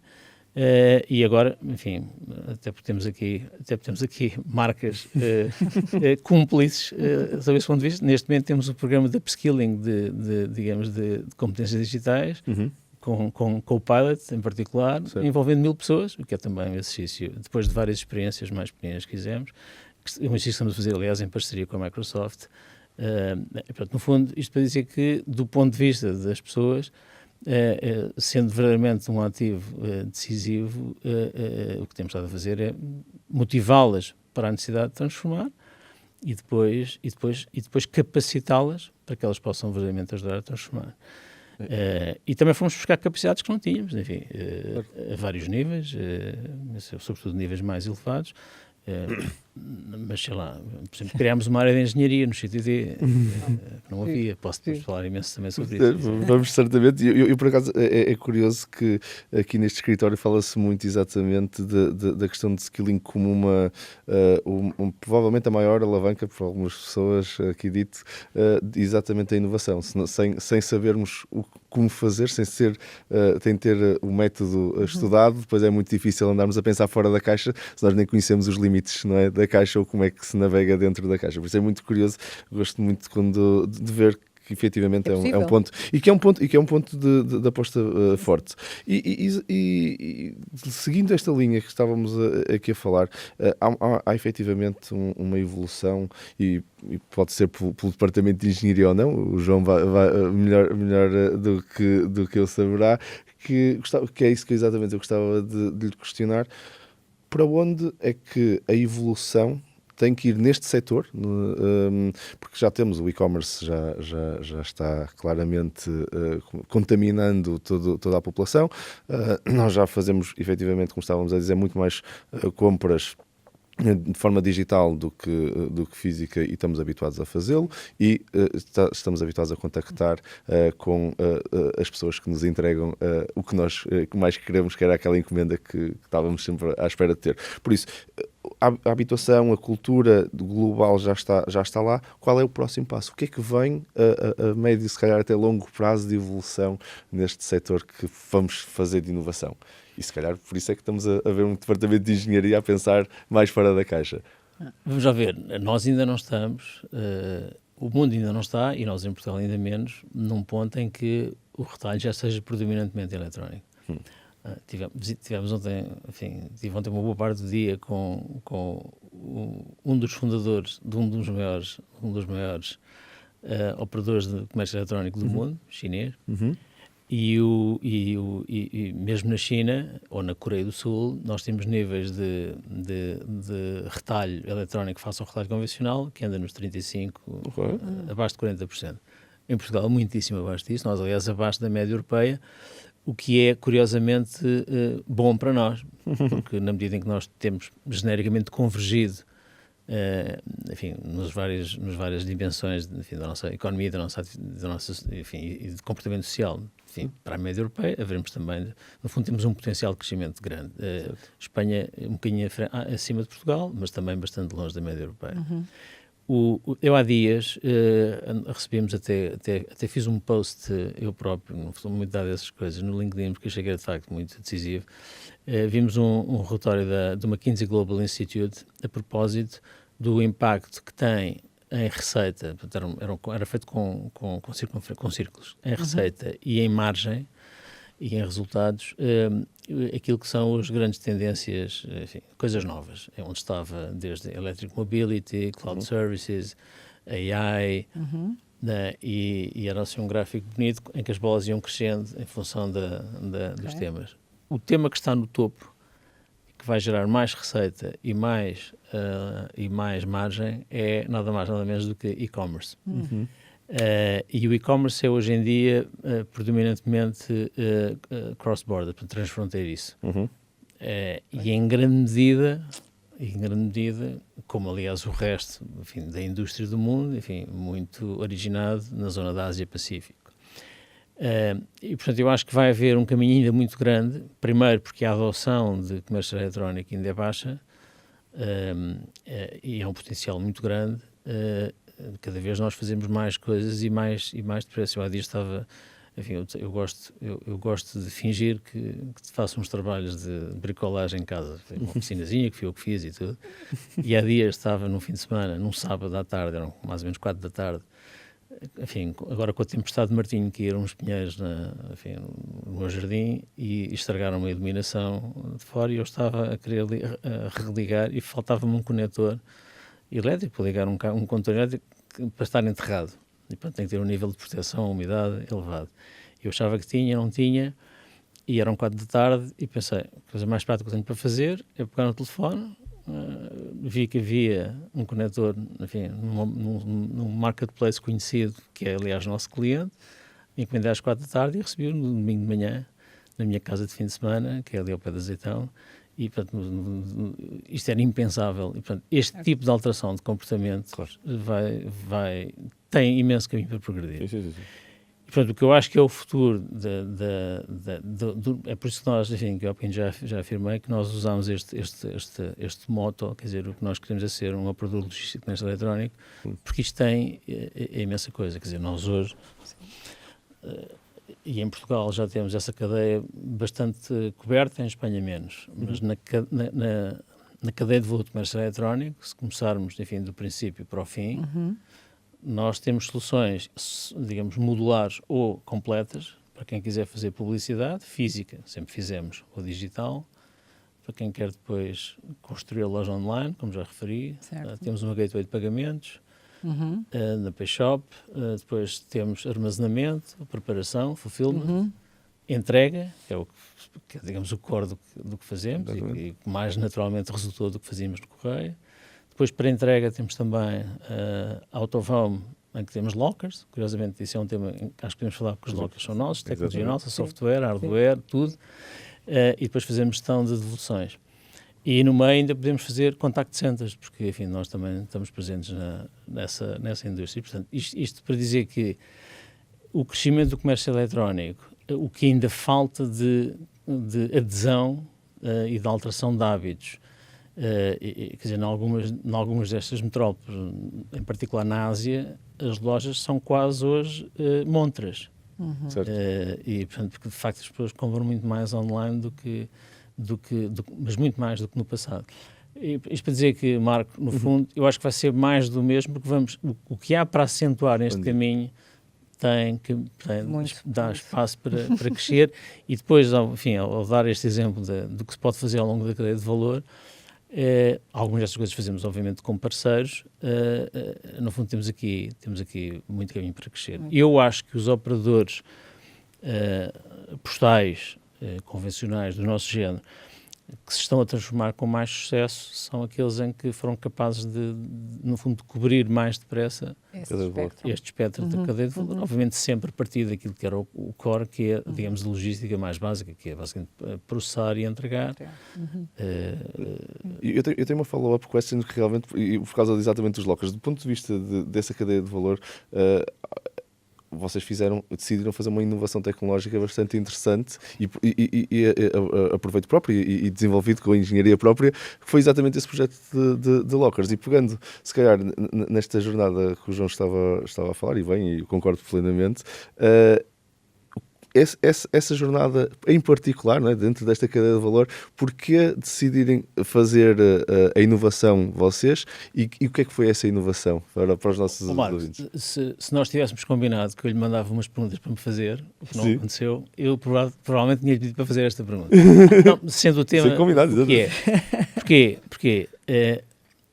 E agora, enfim, até porque temos aqui marcas cúmplices sob esse ponto de vista. Neste momento temos o programa de upskilling de competências digitais, com o Pilot em particular, certo, envolvendo 1.000 pessoas, o que é também um exercício, depois de várias experiências mais pequenas que fizemos, um exercício que estamos a fazer, aliás, em parceria com a Microsoft. Portanto, no fundo, isto para dizer que, do ponto de vista das pessoas, sendo verdadeiramente um ativo decisivo, o que temos estado a fazer é motivá-las para a necessidade de transformar e depois capacitá-las para que elas possam verdadeiramente ajudar a transformar. E também fomos buscar capacidades que não tínhamos, enfim, a vários níveis, sobretudo níveis mais elevados. Mas sei lá, por exemplo, criámos uma área de engenharia no CTT, que não havia. Posso falar imenso também sobre isso. Vamos certamente. Eu por acaso, é curioso que aqui neste escritório fala-se muito exatamente da questão de skilling como provavelmente a maior alavanca, por algumas pessoas aqui dito, exatamente a inovação. Sem sabermos como fazer, sem ter o método estudado, depois é muito difícil andarmos a pensar fora da caixa se nós nem conhecemos os limites, não é, da caixa ou como é que se navega dentro da caixa. Por isso é muito curioso, gosto muito de ver que efetivamente é um ponto, e que é um ponto de aposta forte. E seguindo esta linha que estávamos aqui a falar, há efetivamente uma evolução, e pode ser pelo departamento de engenharia ou não, o João vai melhor do que eu saberá, que é isso que exatamente eu gostava de lhe questionar. Para onde é que a evolução tem que ir neste setor? Porque já temos o e-commerce, já está claramente contaminando toda a população. Nós já fazemos, efetivamente, como estávamos a dizer, muito mais compras de forma digital do que física, e estamos habituados a fazê-lo, e estamos habituados a contactar com as pessoas que nos entregam o que nós mais queremos, que era aquela encomenda que estávamos sempre à espera de ter. Por isso, a habituação, a cultura global já está lá. Qual é o próximo passo? O que é que vem a médio, se calhar até longo prazo, de evolução neste setor que vamos fazer de inovação? E se calhar por isso é que estamos a ver um departamento de engenharia a pensar mais fora da caixa. Vamos já ver, nós ainda não estamos, o mundo ainda não está, e nós em Portugal ainda menos, num ponto em que o retalho já seja predominantemente eletrónico. Tivemos ontem, enfim, tive ontem uma boa parte do dia com um dos fundadores de um dos maiores operadores de comércio eletrónico do mundo, chinês. E mesmo na China ou na Coreia do Sul, nós temos níveis de retalho eletrónico face ao retalho convencional que anda nos 35%, abaixo de 40%. Em Portugal, muitíssimo abaixo disso. Nós, aliás, abaixo da média europeia, o que é, curiosamente, bom para nós, porque na medida em que nós temos genericamente convergido, enfim, nas várias dimensões, enfim, da nossa economia, da nossa enfim, e de comportamento social, enfim, para a média europeia, haveremos também, no fundo, temos um potencial de crescimento grande. Espanha um bocadinho acima de Portugal, mas também bastante longe da média europeia. Eu há dias recebemos, até fiz um post eu próprio, não sou muito dado a essas coisas, no LinkedIn, porque achei que era de facto muito decisivo. Vimos um relatório do McKinsey Global Institute a propósito do impacto que tem em receita, portanto, era feito com círculos, em receita e em margem, e em resultados aquilo que são as grandes tendências, enfim, coisas novas. É onde estava desde Electric Mobility, Cloud Services, AI, né, e era assim um gráfico bonito em que as bolas iam crescendo em função dos temas. O tema que está no topo, que vai gerar mais receita e mais margem, é nada mais nada menos do que e-commerce. E o e-commerce é hoje em dia predominantemente cross-border, transfronteiriço. E em grande medida, como aliás o resto, enfim, da indústria do mundo, enfim, muito originado na zona da Ásia-Pacífico. E, portanto, eu acho que vai haver um caminho ainda muito grande, primeiro porque a adoção de comércio eletrónico ainda é baixa, e é um potencial muito grande. Cada vez nós fazemos mais coisas e mais depressa. Eu há dias estava, enfim, eu gosto de fingir que faço uns trabalhos de bricolagem em casa, uma oficinazinha que fui eu que fiz e tudo, e há dias estava num fim de semana, num sábado à tarde, eram mais ou menos 4 da tarde, enfim, agora com a tempestade de Martinho, que eram uns pinheiros no meu jardim e estragaram uma iluminação de fora, e eu estava a querer religar e faltava-me um conector elétrico para ligar um condutor elétrico para estar enterrado. E, portanto, tem que ter um nível de proteção, umidade elevado. Eu achava que tinha, não tinha, e eram 4 da tarde, e pensei, a coisa mais prática que eu tenho para fazer é pegar no telefone, vi que havia um conector, enfim, num marketplace conhecido, que é, aliás, nosso cliente, encomendei às 4 da tarde e recebi-o no domingo de manhã, na minha casa de fim de semana, que é ali ao pé de Azeitão, e, portanto, isto era impensável. E, portanto, este tipo de alteração de comportamento tem imenso caminho para progredir. Sim. E, portanto, o que eu acho que é o futuro, é por isso que nós, enfim, que eu já afirmei, que nós usamos este motto, quer dizer, o que nós queremos é ser um operador logístico de comércio eletrónico, porque isto tem é imensa coisa, quer dizer, nós hoje... E em Portugal já temos essa cadeia bastante coberta, em Espanha menos. Mas na cadeia de valor de comércio eletrónico, se começarmos, enfim, do princípio para o fim, nós temos soluções, digamos, modulares ou completas, para quem quiser fazer publicidade física, sempre fizemos, ou digital, para quem quer depois construir a loja online, como já referi. Temos uma gateway de pagamentos, na PayShop, depois temos armazenamento, preparação, fulfillment, entrega, que é digamos o core do que fazemos e que mais naturalmente resultou do que fazíamos no correio. Depois para entrega temos também out of home, em que temos lockers, curiosamente isso é um tema que acho que podemos falar porque os lockers são nossos, tecnologia nossa, software, hardware, tudo, e depois fazemos gestão de devoluções. E no meio ainda podemos fazer contact centers, porque, enfim, nós também estamos presentes nessa indústria. Portanto, isto para dizer que o crescimento do comércio eletrónico, o que ainda falta de adesão e de alteração de hábitos, quer dizer, em algumas destas metrópoles, em particular na Ásia, as lojas são quase hoje montras. E, portanto, porque de facto as pessoas compram muito mais online mas muito mais do que no passado. Isto para dizer que, Marco, no fundo, eu acho que vai ser mais do mesmo, porque o que há para acentuar neste caminho tem dar espaço para crescer, e depois, enfim, ao dar este exemplo do que se pode fazer ao longo da cadeia de valor, algumas destas coisas fazemos, obviamente, com parceiros. No fundo, temos aqui muito caminho para crescer. Eu acho que os operadores postais convencionais do nosso género, que se estão a transformar com mais sucesso, são aqueles em que foram capazes no fundo, de cobrir mais depressa este espectro da cadeia de valor. Obviamente sempre a partir daquilo que era o core, que é, digamos, a logística mais básica, que é basicamente processar e entregar. Eu tenho uma follow-up question que realmente, por causa exatamente dos lockers, do ponto de vista dessa cadeia de valor, vocês decidiram fazer uma inovação tecnológica bastante interessante e aproveito próprio e desenvolvido com a engenharia própria, que foi exatamente esse projeto de lockers. E pegando, se calhar, nesta jornada que o João estava a falar, e bem, e concordo plenamente, essa jornada em particular, não é? Dentro desta cadeia de valor, porquê decidirem fazer a inovação vocês e o que é que foi essa inovação para os nossos ouvintes? Se nós tivéssemos combinado que eu lhe mandava umas perguntas para me fazer, o que não aconteceu, eu provavelmente tinha pedido para fazer esta pergunta. Não, sendo o tema... Sem combinado, o que é? Porquê?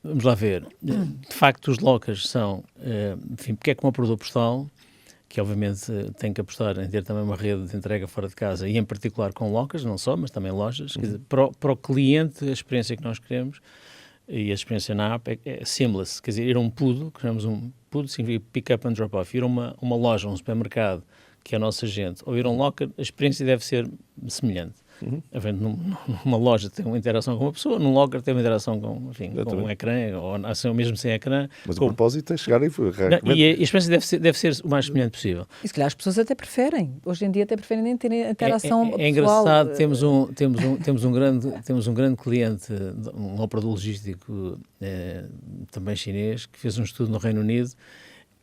Vamos lá ver. De facto, os lockers são... enfim, porque é que um operador postal, que obviamente tem que apostar em ter também uma rede de entrega fora de casa, e em particular com lockers, não só, mas também lojas, quer dizer, para o cliente, a experiência que nós queremos, e a experiência na app é seamless, quer dizer, ir a um PUD, que chamamos um PUD, significa Pick Up and Drop Off, ir a uma loja, um supermercado, que é o nosso agente, ou ir a um locker, a experiência deve ser semelhante. Havendo numa loja tem uma interação com uma pessoa, num locker tem uma interação com um ecrã, ou assim, mesmo sem ecrã. Mas o propósito é chegar e a experiência deve ser o mais semelhante possível. E se calhar as pessoas até preferem, hoje em dia até preferem nem ter interação pessoal. É engraçado, temos um grande cliente, um operador logístico também chinês, que fez um estudo no Reino Unido,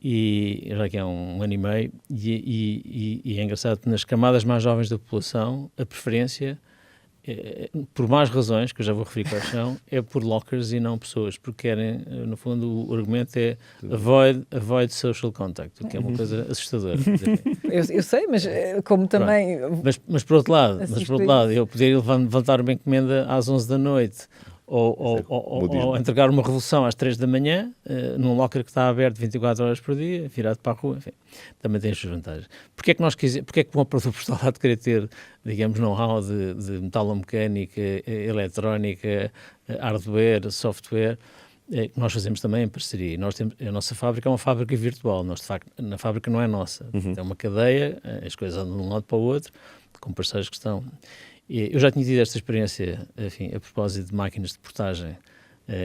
e já que há um ano e meio, e é engraçado que nas camadas mais jovens da população a preferência, por mais razões, que eu já vou referir quais são, é por lockers e não pessoas, porque querem, no fundo, o argumento é avoid social contact, o que é uma coisa assustadora. Eu sei, mas como também... Mas por outro lado, eu poderia levantar uma encomenda às 11 da noite, ou entregar uma revolução às 3 da manhã, num locker que está aberto 24 horas por dia, virado para a rua, enfim, também tem as suas vantagens. Porquê é que um operador postal há de querer ter, digamos, know-how de metalomecânica, eletrónica, hardware, software, que nós fazemos também em parceria. A nossa fábrica é uma fábrica virtual, nós, de facto, na fábrica não é nossa, é uma cadeia, as coisas andam de um lado para o outro, com parceiros que estão... Eu já tinha tido esta experiência, enfim, a propósito de máquinas de portagem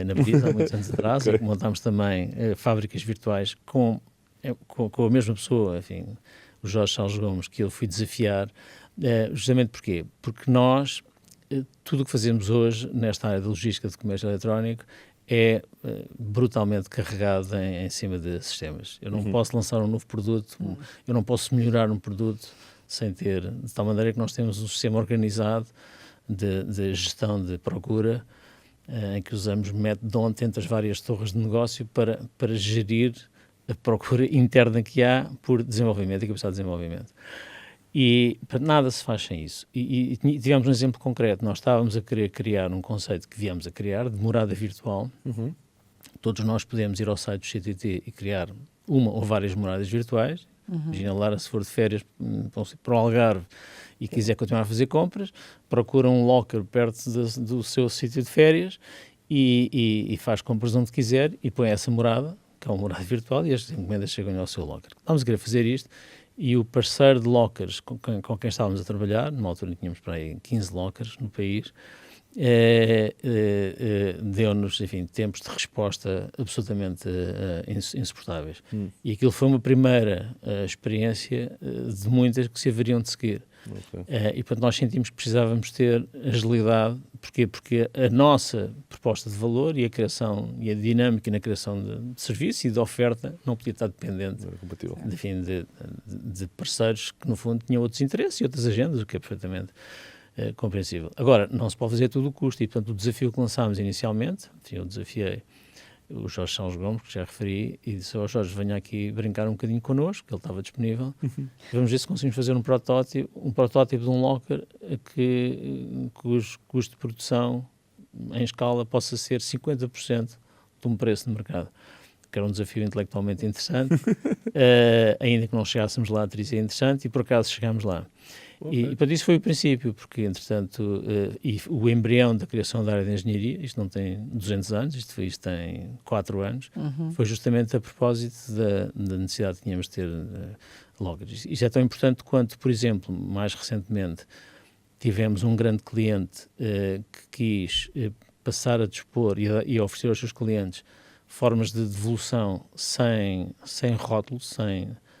na Brisa, há muitos anos atrás, em que montámos também fábricas virtuais com a mesma pessoa, enfim, o Jorge Salles Gomes, que eu fui desafiar, justamente porquê? Porque nós, tudo o que fazemos hoje nesta área de logística de comércio eletrónico é brutalmente carregado em cima de sistemas. Eu não posso lançar um novo produto, eu não posso melhorar um produto sem ter, de tal maneira que nós temos um sistema organizado de gestão de procura, em que usamos método onde entre as várias torres de negócio para gerir a procura interna que há por desenvolvimento e capacidade de desenvolvimento. E nada se faz sem isso. E tivemos um exemplo concreto. Nós estávamos a querer criar um conceito que viemos a criar, de morada virtual. Todos nós podemos ir ao site do CTT e criar uma ou várias moradas virtuais. Imagina, Lara, se for de férias para o Algarve e quiser continuar a fazer compras, procura um locker perto do seu sítio de férias e faz compras onde quiser e põe essa morada, que é uma morada virtual, e as encomendas chegam ao seu locker. Estamos a querer fazer isto e o parceiro de lockers com quem estávamos a trabalhar, numa altura tínhamos para aí 15 lockers no país, deu-nos, enfim, tempos de resposta absolutamente insuportáveis. E aquilo foi uma primeira experiência de muitas que se haveriam de seguir. E, portanto, nós sentimos que precisávamos ter agilidade. Porquê? Porque a nossa proposta de valor e a criação e a dinâmica na criação de serviço e de oferta não podia estar dependente de parceiros que, no fundo, tinham outros interesses e outras agendas, o que é perfeitamente compreensível. Agora, não se pode fazer tudo o custo e, portanto, o desafio que lançámos inicialmente, enfim, eu desafiei o Jorge Salles Gomes, que já referi, e disse ao Jorge, venha aqui brincar um bocadinho connosco, que ele estava disponível. Vamos ver se conseguimos fazer um protótipo de um locker cujo custo de produção em escala possa ser 50% de um preço de mercado. Que era um desafio intelectualmente interessante, ainda que não chegássemos lá, teria sido interessante, e por acaso chegámos lá. E portanto, isso foi o princípio, porque, entretanto, e o embrião da criação da área de engenharia, isto não tem 200 anos, isto tem 4 anos, foi justamente a propósito da necessidade que tínhamos de ter lockers. Isto é tão importante quanto, por exemplo, mais recentemente, tivemos um grande cliente que quis passar a dispor e a oferecer aos seus clientes formas de devolução sem rótulos,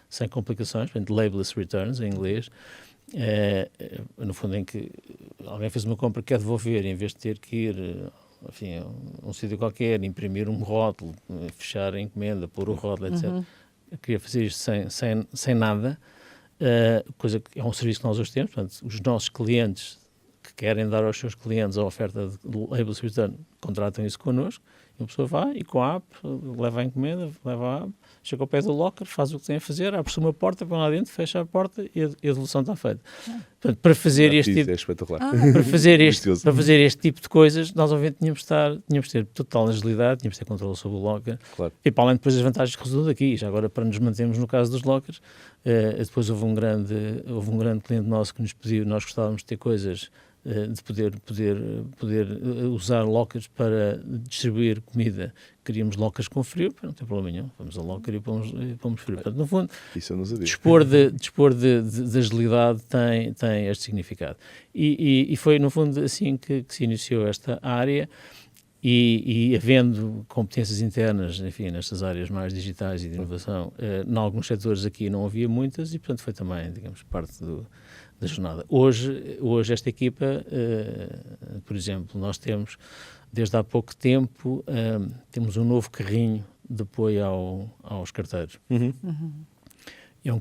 sem complicações, portanto, labelless returns em inglês, no fundo em que alguém fez uma compra que quer devolver, em vez de ter que ir, enfim, a um sítio qualquer, imprimir um rótulo, fechar a encomenda, pôr o rótulo, etc. Eu queria fazer isto sem nada, coisa que é um serviço que nós hoje temos. Portanto, os nossos clientes que querem dar aos seus clientes a oferta de label return, contratam isso connosco, e uma pessoa vai e com a app, leva a encomenda, leva a app, chega ao pé do locker, faz o que tem a fazer, abre-se uma porta, põe lá dentro, fecha a porta e a devolução está feita. Portanto, para fazer este tipo... É espetacular. Para fazer este tipo de coisas, nós obviamente tínhamos de ter total agilidade, tínhamos de ter controle sobre o locker, Claro. e para além depois as vantagens que resultam daqui, já agora para nos mantermos no caso dos lockers, depois houve um grande cliente nosso que nos pediu, nós gostávamos de ter coisas, de poder usar lockers para distribuir comida. Queríamos lockers com frio, não tem problema nenhum, vamos a locker e pomos frio. Portanto, no fundo, Isso eu não sabia. dispor de agilidade tem este significado. E foi, no fundo, assim que se iniciou esta área, e havendo competências internas, enfim, nestas áreas mais digitais e de inovação, em alguns setores aqui não havia muitas, e portanto foi também, digamos, parte da jornada. Hoje esta equipa, por exemplo, nós temos, desde há pouco tempo, temos um novo carrinho de apoio aos carteiros. É um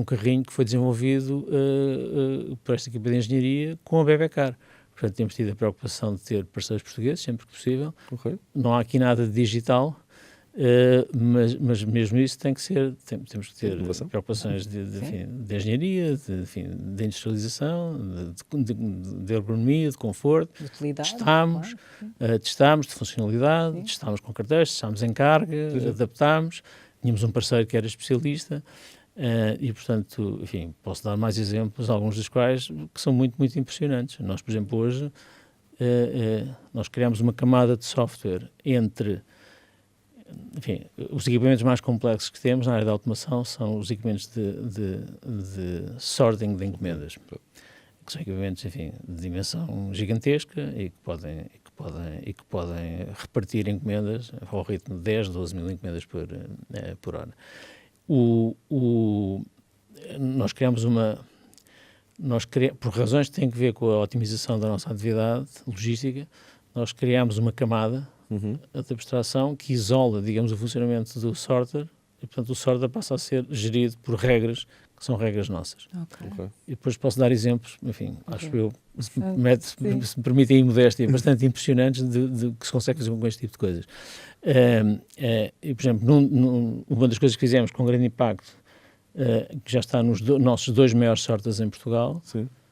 carrinho que foi desenvolvido por esta equipa de engenharia com a BBCar. Portanto, temos tido a preocupação de ter parceiros portugueses, sempre que possível. Okay. Não há aqui nada de digital, mas mesmo isso tem que ser, temos que ter preocupações de engenharia, de industrialização, de ergonomia, de conforto. De utilidade. Testámos de funcionalidade, testámos com carteiros, testámos em carga, adaptámos. Tínhamos um parceiro que era especialista. E, portanto, enfim, posso dar mais exemplos, alguns dos quais que são muito, muito impressionantes. Nós, por exemplo, hoje, nós criamos uma camada de software entre, enfim, os equipamentos mais complexos que temos na área da automação são os equipamentos de sorting de encomendas, que são equipamentos, enfim, de dimensão gigantesca e que podem repartir encomendas ao ritmo de 10, 12 mil encomendas por hora. Nós criamos por razões que têm que ver com a otimização da nossa atividade logística, nós criamos uma camada de abstração que isola, digamos, o funcionamento do sorter, e, portanto, o sorter passa a ser gerido por regras que são regras nossas. Okay. E depois posso dar exemplos, enfim, acho eu, se me permitem a modéstia, bastante impressionantes de que se consegue fazer com este tipo de coisas. E, por exemplo, uma das coisas que fizemos com grande impacto, que já está nos nossos 2 maiores sorters em Portugal,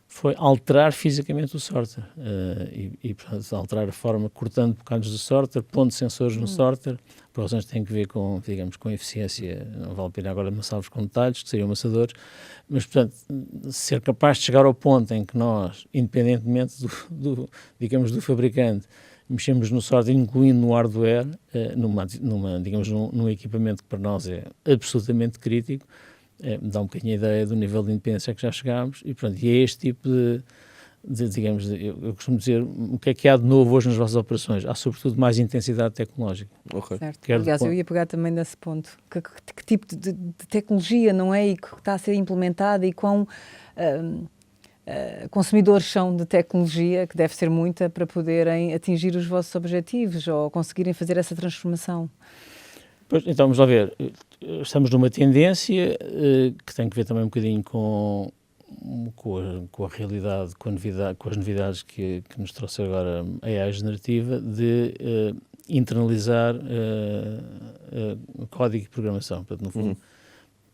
foi alterar fisicamente o sorter. Portanto, alterar a forma, cortando bocados do sorter, pondo sensores no sorter, por razões que têm que ver com, digamos, com eficiência. Não vale a pena agora amassá-los com detalhes, que seriam amassadores, mas, portanto, ser capaz de chegar ao ponto em que nós, independentemente do fabricante, mexemos no sorter, incluindo no hardware, num equipamento que para nós é absolutamente crítico, dá um bocadinho a ideia do nível de independência a que já chegámos, e pronto, e é este tipo digamos, eu costumo dizer, o que é que há de novo hoje nas vossas operações? Há sobretudo mais intensidade tecnológica. Okay. Certo. Aliás, eu ia pegar também nesse ponto, que tipo de tecnologia, não é, e que está a ser implementada, e quão consumidores são de tecnologia, que deve ser muita, para poderem atingir os vossos objetivos, ou conseguirem fazer essa transformação. Pois, então, vamos lá ver, estamos numa tendência que tem que ver também um bocadinho com a realidade, com as novidades que nos trouxe agora a AI generativa, de internalizar código e programação. Portanto, no fundo,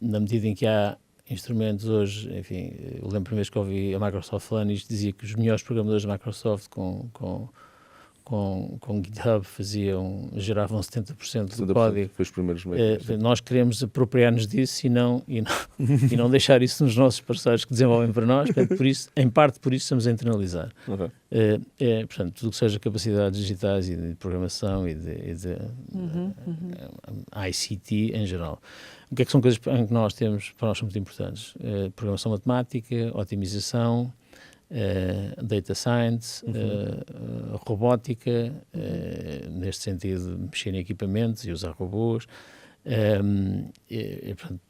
na medida em que há instrumentos hoje, enfim, eu lembro a primeira vez que ouvi a Microsoft falando isto, dizia que os melhores programadores da Microsoft com GitHub geravam 70% do código. Foi os primeiros nós queremos apropriar-nos disso e não deixar isso nos nossos parceiros que desenvolvem para nós. Portanto, em parte por isso estamos a internalizar. Okay. Portanto, tudo que seja capacidades digitais e de programação e de ICT em geral. O que é que são coisas em que nós temos, para nós são muito importantes? Programação matemática, otimização, data science, robótica, neste sentido, mexer em equipamentos e usar robôs. Portanto,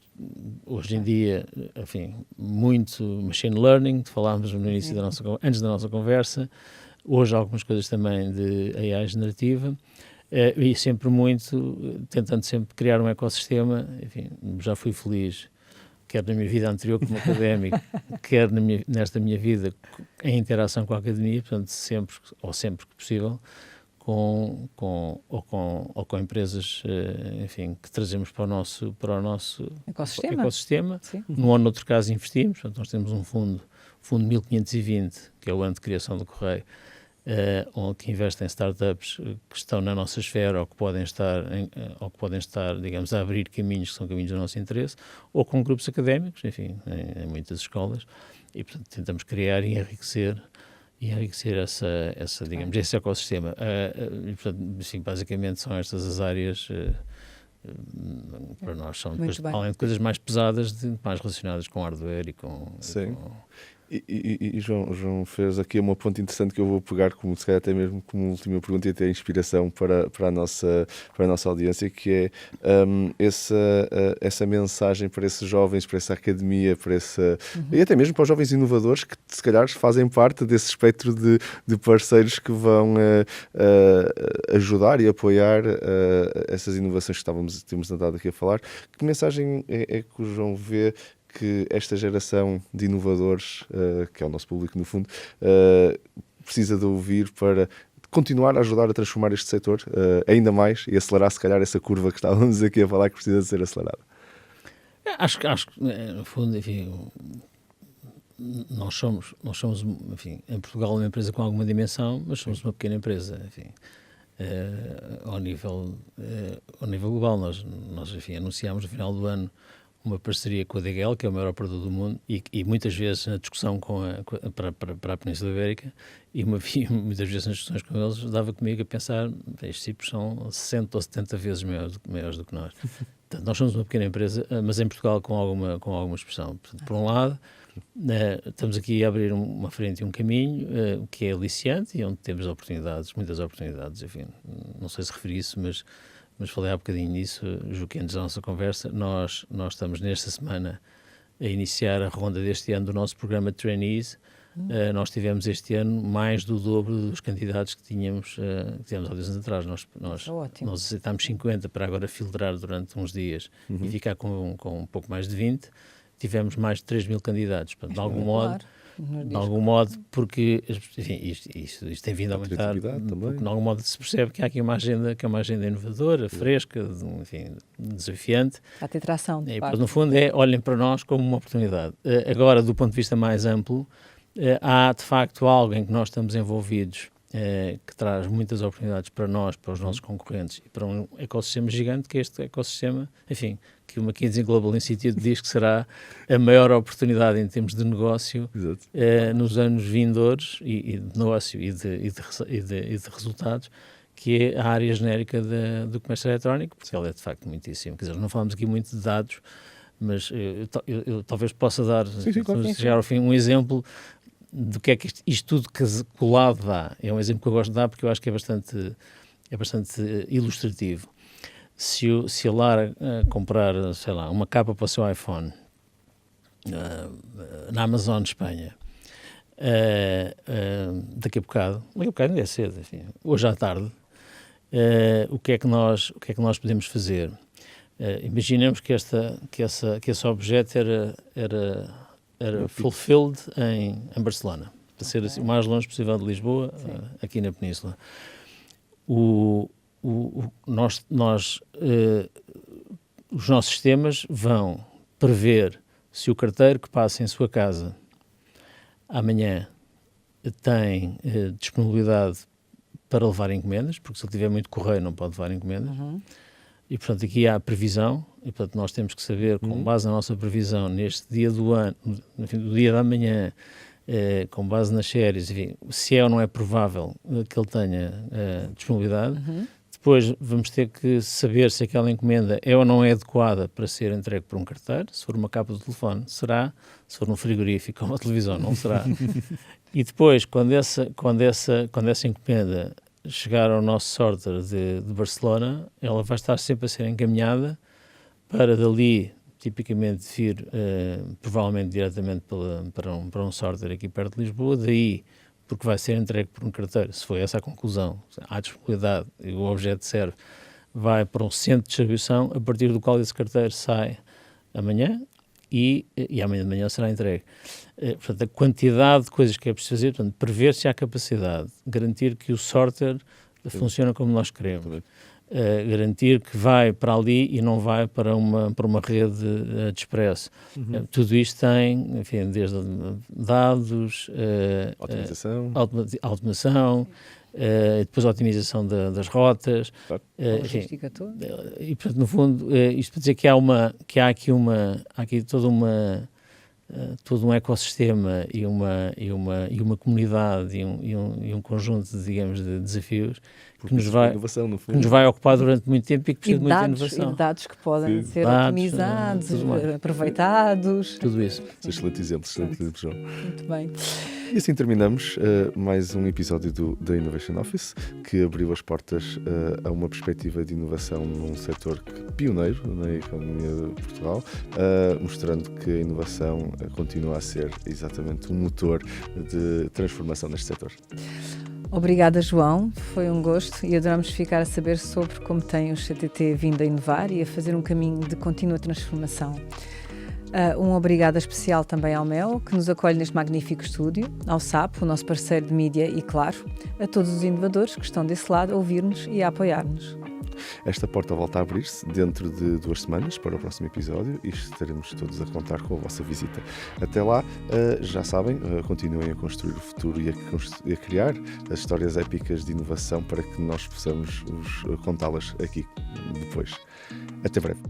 hoje em dia, enfim, muito machine learning, falámos no início antes da nossa conversa. Hoje algumas coisas também de AI generativa. E sempre tentando sempre criar um ecossistema. Enfim, já fui feliz quer na minha vida anterior como académico, quer nesta minha vida em interação com a academia, portanto, sempre que possível, ou com empresas, enfim, que trazemos para o nosso ecossistema. Num ou noutro caso investimos, portanto, nós temos um fundo 1520, que é o ano de criação do Correio, que investe em startups que estão na nossa esfera ou que podem estar, digamos, a abrir caminhos que são caminhos do nosso interesse, ou com grupos académicos, enfim, em muitas escolas, e portanto tentamos criar e enriquecer digamos, esse ecossistema. E, portanto, assim, basicamente são estas as áreas para nós, são depois, além de coisas mais pesadas, mais relacionadas com hardware e com... Sim. E João fez aqui uma ponto interessante que eu vou pegar, como se calhar até mesmo como última pergunta e até inspiração para a nossa audiência, que é essa mensagem para esses jovens, para essa academia, e até mesmo para os jovens inovadores que se calhar fazem parte desse espectro de parceiros que vão ajudar e apoiar essas inovações que temos andado aqui a falar. Que mensagem é que o João vê que esta geração de inovadores, que é o nosso público no fundo, precisa de ouvir para continuar a ajudar a transformar este setor ainda mais e acelerar se calhar essa curva que estávamos aqui a falar que precisa de ser acelerada? Acho que no fundo, enfim, nós somos, enfim, em Portugal uma empresa com alguma dimensão, mas somos uma pequena empresa, enfim. Ao nível global, nós enfim, anunciámos no final do ano uma parceria com a DHL, que é o maior operador do mundo, e muitas vezes na discussão para a Península Ibérica, e muitas vezes nas discussões com eles, dava comigo a pensar, estes tipos são 60 ou 70 vezes maiores do que nós. Portanto, nós somos uma pequena empresa, mas em Portugal com alguma expressão. Portanto, por um lado, estamos aqui a abrir uma frente e um caminho que é aliciante e onde temos muitas oportunidades, enfim, não sei se referi isso, mas falei há bocadinho nisso, julgo que antes da nossa conversa, nós estamos nesta semana a iniciar a ronda deste ano do nosso programa de Trainees. Nós tivemos este ano mais do dobro dos candidatos que tínhamos há 2 anos atrás. Nós aceitámos 50 para agora filtrar durante uns dias e ficar com um pouco mais de 20. Tivemos mais de 3 mil candidatos. Portanto, de algum modo, porque enfim, isto tem vindo a aumentar, porque de algum modo se percebe que há aqui uma agenda inovadora, fresca, enfim, desafiante. Há ter tração. No fundo olhem para nós como uma oportunidade. Agora, do ponto de vista mais amplo, há de facto algo em que nós estamos envolvidos que traz muitas oportunidades para nós, para os nossos concorrentes e para um ecossistema gigante, que é este ecossistema, enfim, que o McKinsey Global Institute diz que será a maior oportunidade em termos de negócio nos anos vindouros e de negócio e de resultados, que é a área genérica do comércio eletrónico, porque ela é de facto muitíssimo. Quer dizer, não falamos aqui muito de dados, mas eu talvez possa dar, chegar ao fim, um exemplo do que é que isto tudo colado dá. É um exemplo que eu gosto de dar porque eu acho que é bastante ilustrativo. Se a Lara comprar, sei lá, uma capa para o seu iPhone na Amazon Espanha, daqui a bocado ainda é cedo, enfim, hoje à tarde, o que é que nós podemos fazer? Imaginemos que esse objeto era fulfilled em Barcelona, para ser assim, o mais longe possível de Lisboa, aqui na Península. Os nossos sistemas vão prever se o carteiro que passa em sua casa amanhã tem disponibilidade para levar encomendas, porque se ele tiver muito correio não pode levar encomendas. E, portanto, aqui há a previsão, e, portanto, nós temos que saber, com base na nossa previsão, neste dia do ano, enfim, do dia da manhã, com base nas séries, enfim, se é ou não é provável que ele tenha disponibilidade. Depois vamos ter que saber se aquela encomenda é ou não é adequada para ser entregue por um carteiro. Se for uma capa de telefone, será. Se for um frigorífico ou uma televisão, não será. E depois, quando essa encomenda chegar ao nosso sorter de Barcelona, ela vai estar sempre a ser encaminhada para dali, tipicamente, vir provavelmente diretamente para um sorter aqui perto de Lisboa, daí, porque vai ser entregue por um carteiro, se foi essa a conclusão, há disponibilidade e o objeto serve, vai para um centro de distribuição, a partir do qual esse carteiro sai amanhã e amanhã de manhã será entregue. Portanto, a quantidade de coisas que é preciso fazer, portanto, prever se há capacidade, garantir que o sorter funciona como nós queremos, garantir que vai para ali e não vai para uma rede de expresso. Tudo isto tem, enfim, desde dados, automação, depois a otimização das rotas. Logística toda. E, portanto, no fundo, isto para dizer que há aqui todo um ecossistema e uma comunidade e um conjunto, digamos, de desafios que nos vai ocupar durante muito tempo e que precisa de muita inovação. E dados que podem ser otimizados, aproveitados. Tudo isso. Excelente exemplo, João. Muito bem. E assim terminamos mais um episódio da Innovation Office, que abriu as portas a uma perspectiva de inovação num setor pioneiro na economia de Portugal, mostrando que a inovação continua a ser exatamente um motor de transformação neste setor. Obrigada, João. Foi um gosto e adoramos ficar a saber sobre como tem o CTT vindo a inovar e a fazer um caminho de contínua transformação. Um obrigado especial também ao Mel, que nos acolhe neste magnífico estúdio, ao SAP, o nosso parceiro de mídia, e, claro, a todos os inovadores que estão desse lado a ouvir-nos e a apoiar-nos. Esta porta volta a abrir-se dentro de 2 semanas para o próximo episódio e estaremos todos a contar com a vossa visita. Até lá, já sabem, continuem a construir o futuro e a criar as histórias épicas de inovação para que nós possamos contá-las aqui depois. Até breve.